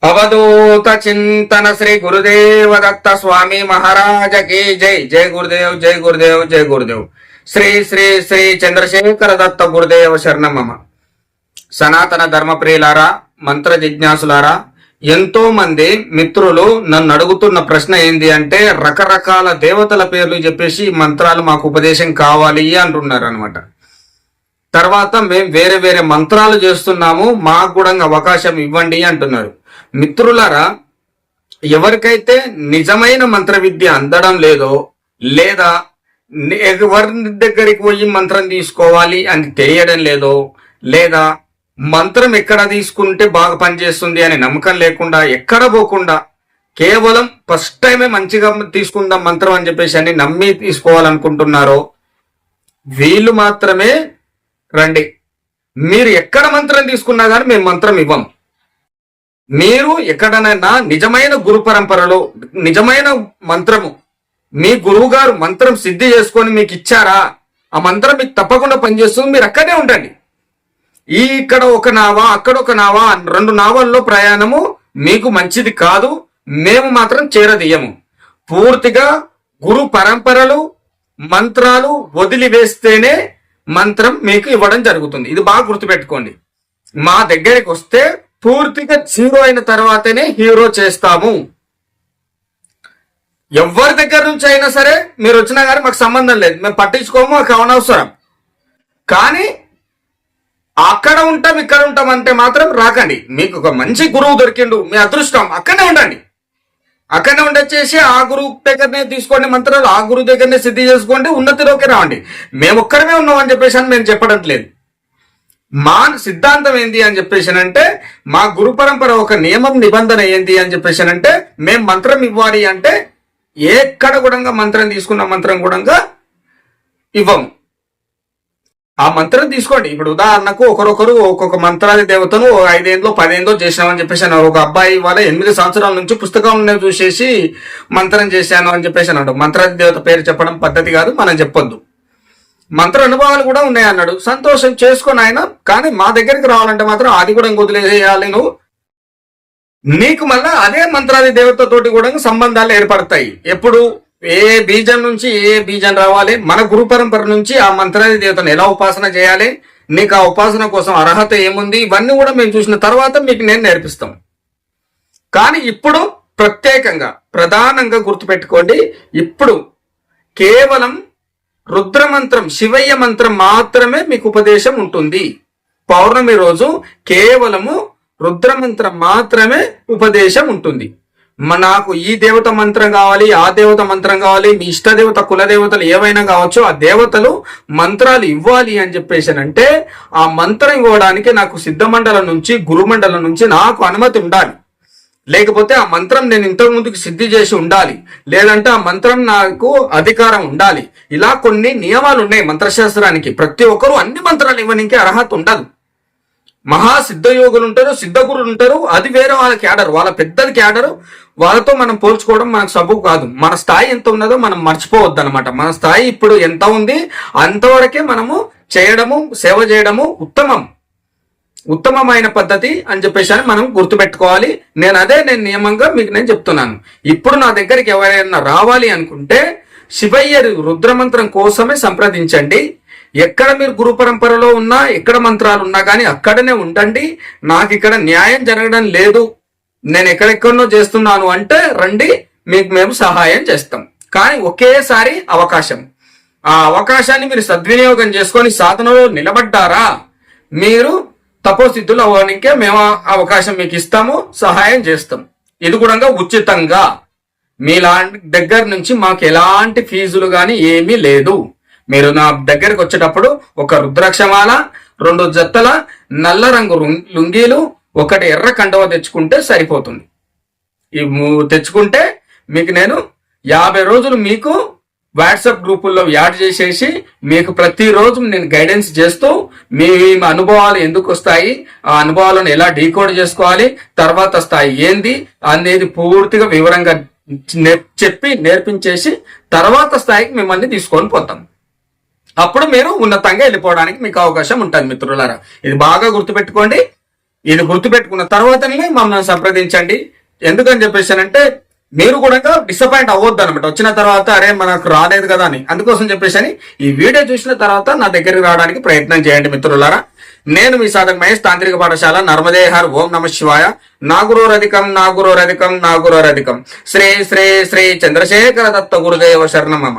అవధూత చింతన శ్రీ గురుదేవ దత్త స్వామి మహారాజ की జై. జై గురుదేవ్, జై గురుదేవ్, జై గురుదేవ్. శ్రీ శ్రీ శ్రీ చంద్రశేఖర దత్త గురుదేవ శరణమమ. సనాతన ధర్మ ప్రియులారా, మంత్ర జిజ్ఞాసులారా, ఎంతో మంది మిత్రులు నన్ను అడుగుతున్న ప్రశ్న ఏంది అంటే, రకరకాల దేవతల పేర్లు చెప్పేసి మంత్రాలు మాకు ఉపదేశం కావాలి అంటున్నారు అనమాట. తర్వాత మేము వేరే వేరే మంత్రాలు చేస్తున్నాము, మాకు కూడా అవకాశం ఇవ్వండి అంటున్నారు. మిత్రులారా, ఎవరికైతే నిజమైన మంత్ర విద్య అందడం లేదో, లేదా ఎవరి దగ్గరికి పోయి మంత్రం తీసుకోవాలి అని తెలియడం లేదో, లేదా మంత్రం ఎక్కడ తీసుకుంటే బాగా పనిచేస్తుంది అనే నమ్మకం లేకుండా ఎక్కడ పోకుండా కేవలం ఫస్ట్ టైమే మంచిగా తీసుకుందాం మంత్రం అని చెప్పేసి అని నమ్మి తీసుకోవాలనుకుంటున్నారో వీళ్ళు మాత్రమే రండి. మీరు ఎక్కడ మంత్రం తీసుకున్నా కానీ మేము మంత్రం ఇవ్వం. మీరు ఎక్కడనైనా నిజమైన గురు పరంపరలో నిజమైన మంత్రము మీ గురువు గారు మంత్రం సిద్ధి చేసుకొని మీకు ఇచ్చారా, ఆ మంత్రం మీకు తప్పకుండా పనిచేస్తుంది. మీరు అక్కడే ఉండండి. ఇక్కడ ఒక నావా అక్కడ ఒక నావా 2 నావాల్లో ప్రయాణము మీకు మంచిది కాదు. మేము మాత్రం చేరదీయము. పూర్తిగా గురు పరంపరలు మంత్రాలు వదిలివేస్తేనే మంత్రం మీకు ఇవ్వడం జరుగుతుంది. ఇది బాగా గుర్తుపెట్టుకోండి. మా దగ్గరికి వస్తే పూర్తిగా 0 అయిన తర్వాతనే హీరో చేస్తాము. ఎవరి దగ్గర నుంచి అయినా సరే మీరు వచ్చినా కానీ మాకు సంబంధం లేదు, మేము పట్టించుకోము, మాకు అవనవసరం. కానీ అక్కడ ఉంటాం ఇక్కడ ఉంటాం అంటే మాత్రం రాకండి. మీకు ఒక మంచి గురువు దొరికిండు, మీ అదృష్టం, అక్కడనే ఉండండి. అక్కడనే ఉండొచ్చేసి ఆ గురువు దగ్గరనే తీసుకోండి మంత్రాలు, ఆ గురువు దగ్గరనే సిద్ధి చేసుకోండి, ఉన్నతిలోకి రావండి. మేము ఒక్కడమే ఉన్నాం అని చెప్పేసి అని మేము చెప్పడం లేదు. మా సిద్ధాంతం ఏంటి అని చెప్పేసి అంటే, మా గురు పరంపర ఒక నియమం నిబంధన ఏంటి అని చెప్పేసి అంటే, మేము మంత్రం ఇవ్వాలి అంటే ఎక్కడ కూడా మంత్రం తీసుకున్న మంత్రం కూడా ఇవ్వము. ఆ మంత్రం తీసుకోండి. ఇప్పుడు ఉదాహరణకు ఒకరొకరు ఒక్కొక్క మంత్రాది దేవతను 5 ఏళ్ళలో 10 ఏళ్ళలో చేసినామని చెప్పేసి అన్నారు. ఒక అబ్బాయి వాళ్ళ 8 సంవత్సరాల నుంచి పుస్తకం చూసేసి మంత్రం చేశాను అని చెప్పేసి అన్నాడు. మంత్రాది దేవత పేరు చెప్పడం పద్ధతి కాదు, మనం చెప్పొద్దు. మంత్ర అనుభవాలు కూడా ఉన్నాయి అన్నాడు. సంతోషం చేసుకొని ఆయన, కానీ మా దగ్గరికి రావాలంటే మాత్రం అది కూడా వదిలేసేయాలి నువ్వు. నీకు మళ్ళా అదే మంత్రాది దేవతతోటి కూడా సంబంధాలు ఏర్పడతాయి. ఎప్పుడు ఏ బీజం నుంచి ఏ బీజం రావాలి, మన గురు పరంపర నుంచి ఆ మంత్రాది దేవతను ఎలా ఉపాసన చేయాలి, నీకు ఆ ఉపాసన కోసం అర్హత ఏముంది, ఇవన్నీ కూడా మేము చూసిన తర్వాత మీకు నేను నేర్పిస్తాం. కానీ ఇప్పుడు ప్రత్యేకంగా ప్రధానంగా గుర్తుపెట్టుకోండి, ఇప్పుడు కేవలం రుద్రమంత్రం శివయ్య మంత్రం మాత్రమే మీకు ఉపదేశం ఉంటుంది. పౌర్ణమి రోజు కేవలము రుద్రమంత్రం మాత్రమే ఉపదేశం ఉంటుంది. నాకు ఈ దేవత మంత్రం కావాలి, ఆ దేవత మంత్రం కావాలి, మీ ఇష్టదేవత కులదేవతలు ఏవైనా కావచ్చు, ఆ దేవతలు మంత్రాలు ఇవ్వాలి అని చెప్పేసి అంటే ఆ మంత్రం ఇవ్వడానికి నాకు సిద్ధమండలం నుంచి గురుమండలం నుంచి నాకు అనుమతి ఉండాలి. లేకపోతే ఆ మంత్రం నేను ఇంతకు ముందుకు సిద్ధి చేసి ఉండాలి, లేదంటే ఆ మంత్రం నాకు అధికారం ఉండాలి. ఇలా కొన్ని నియమాలు ఉన్నాయి మంత్రశాస్త్రానికి. ప్రతి ఒక్కరు అన్ని మంత్రాలు ఇవ్వడానికి అర్హత ఉండదు. మహా సిద్ధయోగులు ఉంటారు, సిద్ధగురులు ఉంటారు, అది వేరే వాళ్ళ క్యాడర్, వాళ్ళ పెద్దది క్యాడరు. వాళ్ళతో మనం పోల్చుకోవడం మనకు సబబు కాదు. మన స్థాయి ఎంత ఉన్నదో మనం మర్చిపోవద్దు అనమాట. మన స్థాయి ఇప్పుడు ఎంత ఉంది అంతవరకే మనము చేయడము, సేవ చేయడము ఉత్తమమైన పద్ధతి అని చెప్పేసి మనం గుర్తుపెట్టుకోవాలి. నేను నియమంగా మీకు నేను చెప్తున్నాను. ఇప్పుడు నా దగ్గరికి ఎవరైనా రావాలి అనుకుంటే శివయ్య రుద్రమంత్రం కోసమే సంప్రదించండి. ఎక్కడ మీరు గురు పరంపరలో ఉన్నా, ఎక్కడ మంత్రాలు ఉన్నా కానీ అక్కడనే ఉండండి. నాకు ఇక్కడ న్యాయం జరగడం లేదు, నేను ఎక్కడెక్కడనో చేస్తున్నాను అంటే రండి, మీకు మేము సహాయం చేస్తాం. కానీ ఒకేసారి అవకాశం, ఆ అవకాశాన్ని మీరు సద్వినియోగం చేసుకొని సాధనలో నిలబడ్డారా, మీరు తపోసిద్ధులు అవ్వడానికే మేము అవకాశం మీకు ఇస్తాము, సహాయం చేస్తాం. ఇది కూడా ఉచితంగా. మీలా దగ్గర నుంచి మాకు ఎలాంటి ఫీజులు కానీ ఏమీ లేదు. మీరు నా దగ్గరికి వచ్చేటప్పుడు ఒక రుద్రాక్షమాల, 2 జత్తల నల్ల రంగు లుంగీలు, 1 ఎర్ర కండవ తెచ్చుకుంటే సరిపోతుంది. తెచ్చుకుంటే మీకు నేను 50 రోజులు మీకు వాట్సాప్ గ్రూపుల్లో యాడ్ చేసేసి మీకు ప్రతిరోజు నేను గైడెన్స్ చేస్తూ మీ అనుభవాలు ఎందుకు వస్తాయి, ఆ అనుభవాలను ఎలా డీకోడ్ చేసుకోవాలి, తర్వాత స్థాయి ఏంది అనేది పూర్తిగా వివరంగా చెప్పి నేర్పించేసి తర్వాత స్థాయికి మిమ్మల్ని తీసుకొని పోతాం. అప్పుడు మీరు ఉన్నతంగా వెళ్ళిపోవడానికి మీకు అవకాశం ఉంటుంది మిత్రులారా. ఇది బాగా గుర్తుపెట్టుకోండి. ఇది గుర్తుపెట్టుకున్న తర్వాతనే మమ్మల్ని సంప్రదించండి. ఎందుకని చెప్పేసానంటే మీరు కూడా డిసప్పాయింట్ అవ్వద్దు అనమాట. వచ్చిన తర్వాత అరే మనకు రాలేదు కదా అని. అందుకోసం చెప్పేసి ఈ వీడియో చూసిన తర్వాత నా దగ్గరికి రావడానికి ప్రయత్నం చేయండి మిత్రులారా. నేను మీ సాధక్ మహేష్, తాంత్రిక పాఠశాల నర్మదేహర్. ఓం నమ శివాయ. నాగురోరధికం నాగురోరధికం నాగురోరధికం. శ్రీ శ్రీ శ్రీ చంద్రశేఖర దత్త గురుదేవ శరణమమ.